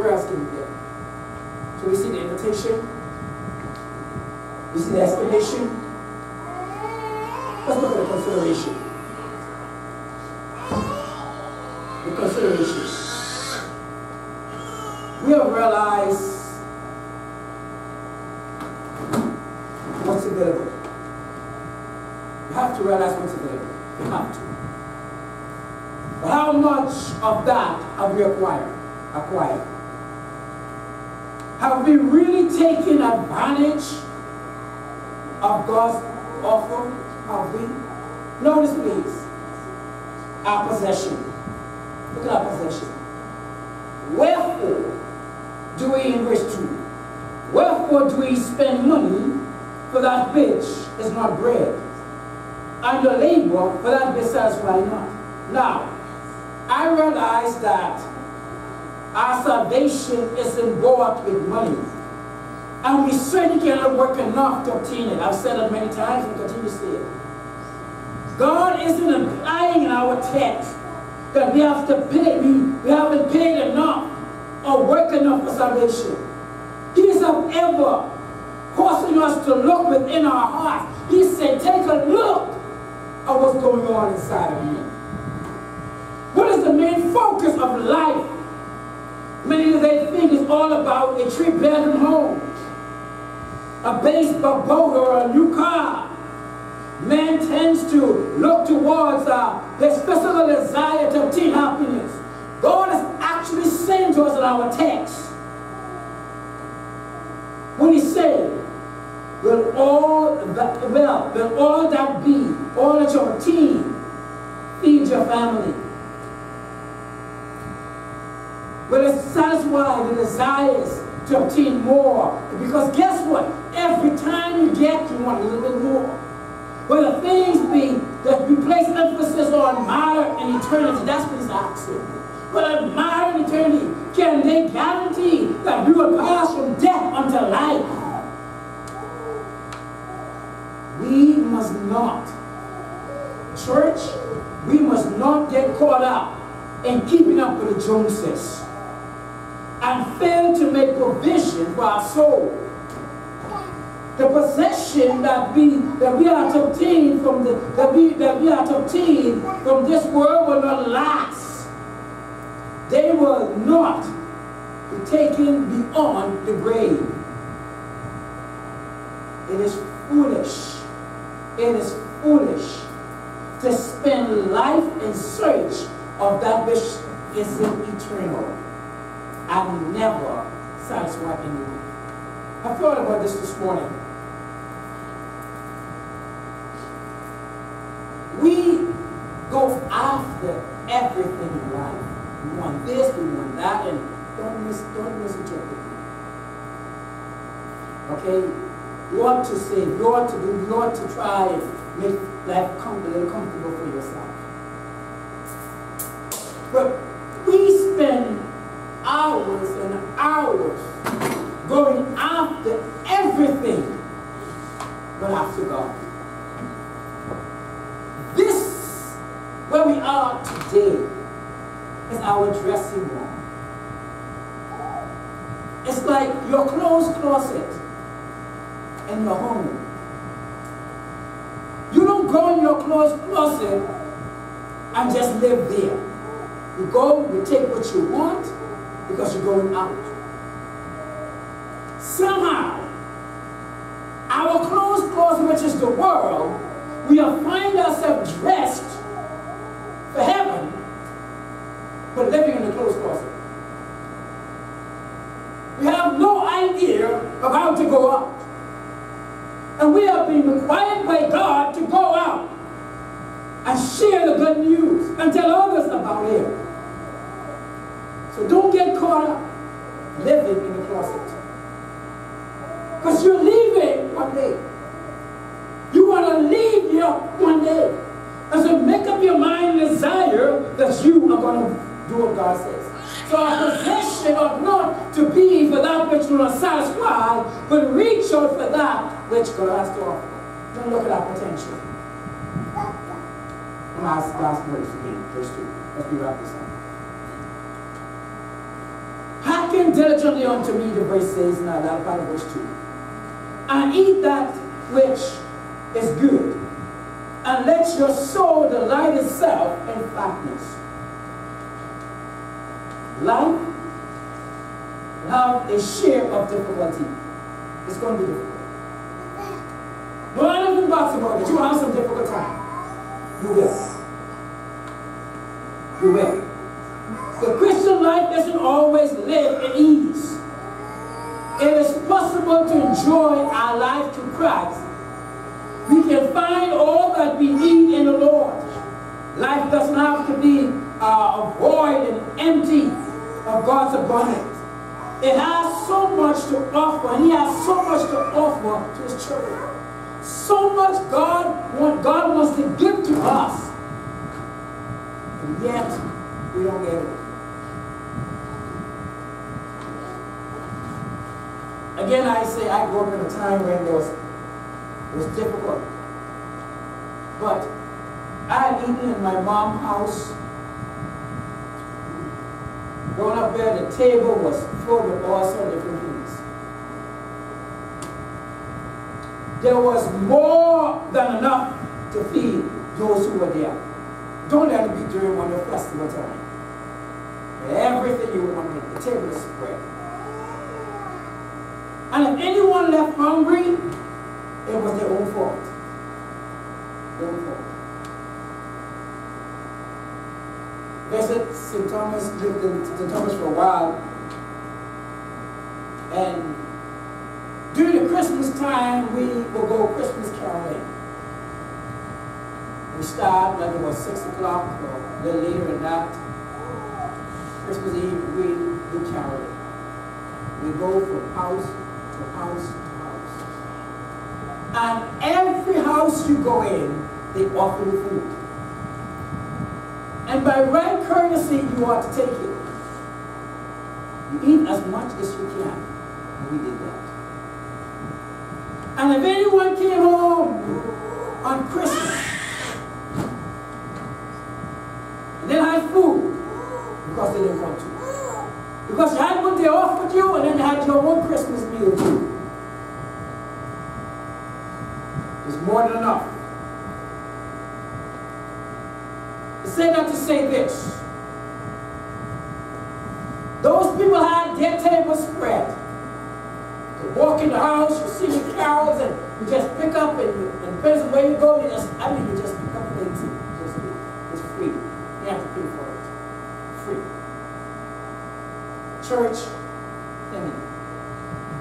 Where else can we get? So we see the invitation. We see the explanation. Let's look at the consideration. The consideration. We have realized what's available. You have to realize what's available. You have to. But how much of that have we acquired? Have we really taken advantage of God's offer? Have we? Notice, please, our possession. Look at our possession. Wherefore do we, in verse 2, wherefore do we spend money for that which is not bread, and the labor for that which satisfies not? Now, I realize that our salvation isn't bought with money, and we certainly cannot work enough to obtain it. I've said it many times and continue to say it. God isn't implying in our text that we have to pay, we haven't paid enough or worked enough for salvation. He is ever causing us to look within our hearts. He said, take a look at what's going on inside of me. What is the main focus of life? Many of they think it's all about a 3-bedroom home, a baseball boat, or a new car. Man tends to look towards his physical desire to obtain happiness. God is actually saying to us in our text, when He said, will all that be, all that you obtain, feed your family? Will it satisfy the desires to obtain more? Because guess what? Every time you get, you want a little bit more. Will the things be that we place emphasis on matter and eternity? That's what He's asking. Will matter and eternity, can they guarantee that we will pass from death unto life? We must not, church, we must not get caught up in keeping up with the Joneses and fail to make provision for our soul. The possession that we are to obtain from this world will not last. They will not be taken beyond the grave. It is foolish. It is foolish to spend life in search of that which isn't eternal and never satisfy anyone. I thought about this morning. We go after everything in life. We want this, we want that, and don't misinterpret me. Okay? You ought to say, you ought to do, you ought to try and make life a little comfortable for yourself. But we spend hours and hours going after everything but after God. This, where we are today, is our dressing room. It's like your clothes closet in your home. You don't go in your clothes closet and just live there. You go, you take what you want because you're going out. Somehow, our clothes closet, which is the world, we find ourselves dressed for heaven, but living in the clothes closet. We have no idea of how to go out. And we are being required by God to go out and share the good news and tell others about Him. So don't get caught up living in the closet. Because you're leaving one day. You want to leave here one day. And so make up your mind and desire that you are going to do what God says. So our possession ought not to be for that which will not satisfy, but reach out for that which God has to offer. Don't look at our potential. Last verse again, verse 2. Let's be wrap this up. How can Hearken diligently unto me, the verse says, now that part of verse 2. And eat that which is good, and let your soul delight itself in fatness. Life will have a share of difficulty. It's going to be difficult. No anything bad about it. You will have some difficult time. You will. You will. The Christian life doesn't always live in ease. It is possible to enjoy our life through Christ. We can find all that we need in the Lord. Life doesn't have to be void and empty of God's abundance. It has so much to offer, and He has so much to offer to His children. So much God wants to give to us, and yet we don't get it. Again, I say I grew up in a time when it was difficult. But I had eaten in my mom's house. Growing up there, the table was full with all sorts of different things. There was more than enough to feed those who were there. Don't let it be during one of the festival time. Everything you want, the table is spread. And if anyone left hungry, it was their own fault. Their own fault. Visit St. Thomas, lived in St. Thomas for a while. And during the Christmas time, we will go Christmas caroling. We start like it was 6 o'clock or a little later than that. Christmas Eve, we do caroling. We go from house to house to house. And every house you go in, they offer you food. And by right courtesy, you ought to take it. You eat as much as you can. And we did that. And if anyone came home on Christmas and they had food, because they didn't want to. Because you had what they offered you, and then you had your own Christmas meal too. It's more than enough. I say that to say this. Those people had their table spread. You walk in the house, you sing the carols, and you just pick up, and depends on where you go, you just pick up things. It's free. You have to pay for it. Free. Church,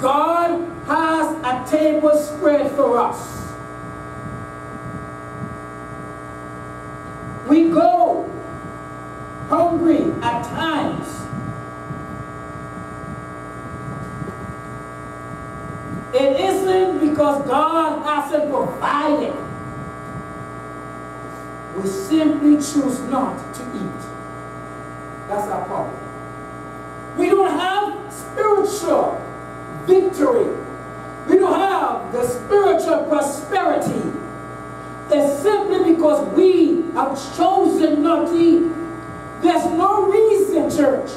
God has a table spread for us. We go hungry at times. It isn't because God hasn't provided. We simply choose not to eat. That's our problem. We don't have spiritual victory. We don't have the spiritual prosperity. It's simply because we have chosen not to eat. There's no reason, church.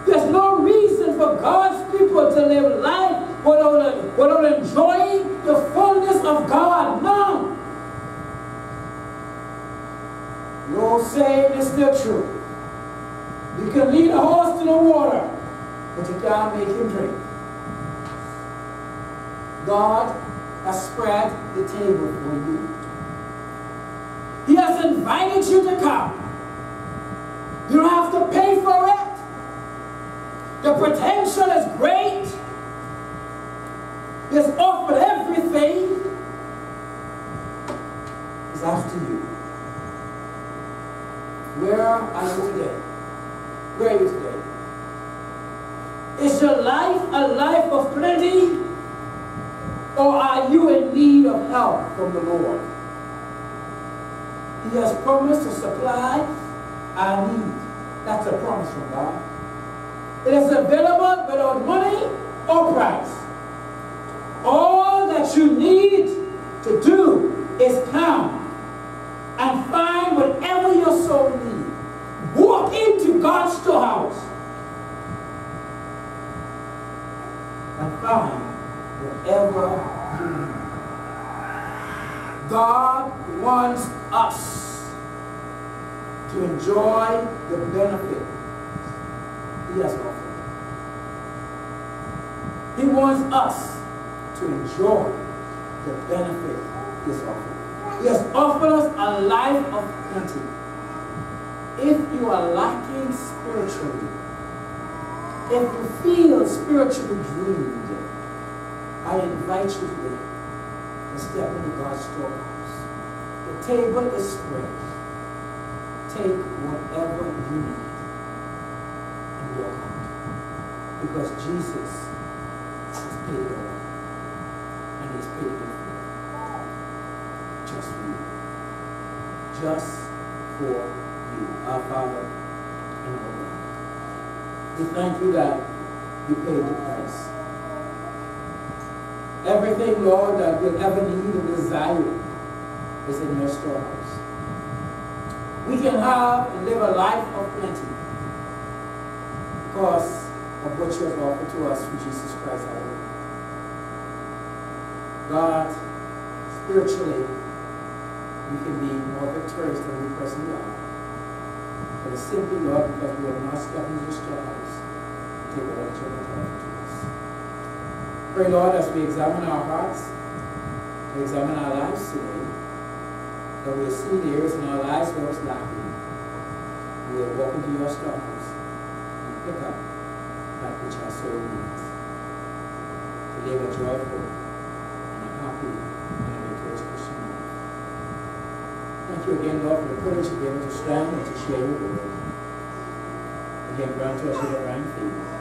There's no reason for God's people to live life without enjoying the fullness of God. None. The old saying is still true. You can lead a horse to the water, but you can't make him drink. God has spread the table for you. He has invited you to come. You don't have to pay for it. The potential is great. He's offered everything. It's after you. Where are you today? Where are you today? Is your life a life of plenty? Or are you in need of help from the Lord? He has promised to supply our need. That's a promise from God. It is available without money or price. All that you need to do is come and find whatever your soul needs. Walk into God's storehouse and find whatever you need. God wants us to enjoy the benefit He has offered. He wants us to enjoy the benefit He has offered. He has offered us a life of plenty. If you are lacking spiritually, if you feel spiritually drained, I invite you today to step into God's storehouse. The table is spread. Take whatever you need and walk out. Because Jesus has paid it all. And He's paid it for you. Just for you. Just for you. Our Father and our God. We thank you that you paid the price. Everything, Lord, that we'll ever need and desire is in your storehouse. We can have and live a life of plenty because of what you have offered to us through Jesus Christ our Lord. God, spiritually, we can be more victorious than we presently are. But it's simply, Lord, because we have not stepped into your storehouse to take whatever you have offered to us. Pray, Lord, as we examine our hearts, we examine our lives today, that we'll see the areas in our lives where it's lacking. We'll walk into your storehouse and pick up that which our soul needs to live a joyful and a happy and a victorious Christian life. Thank you again, Lord, for the privilege to be able to stand and to share your word. Again, grant to us your divine faith.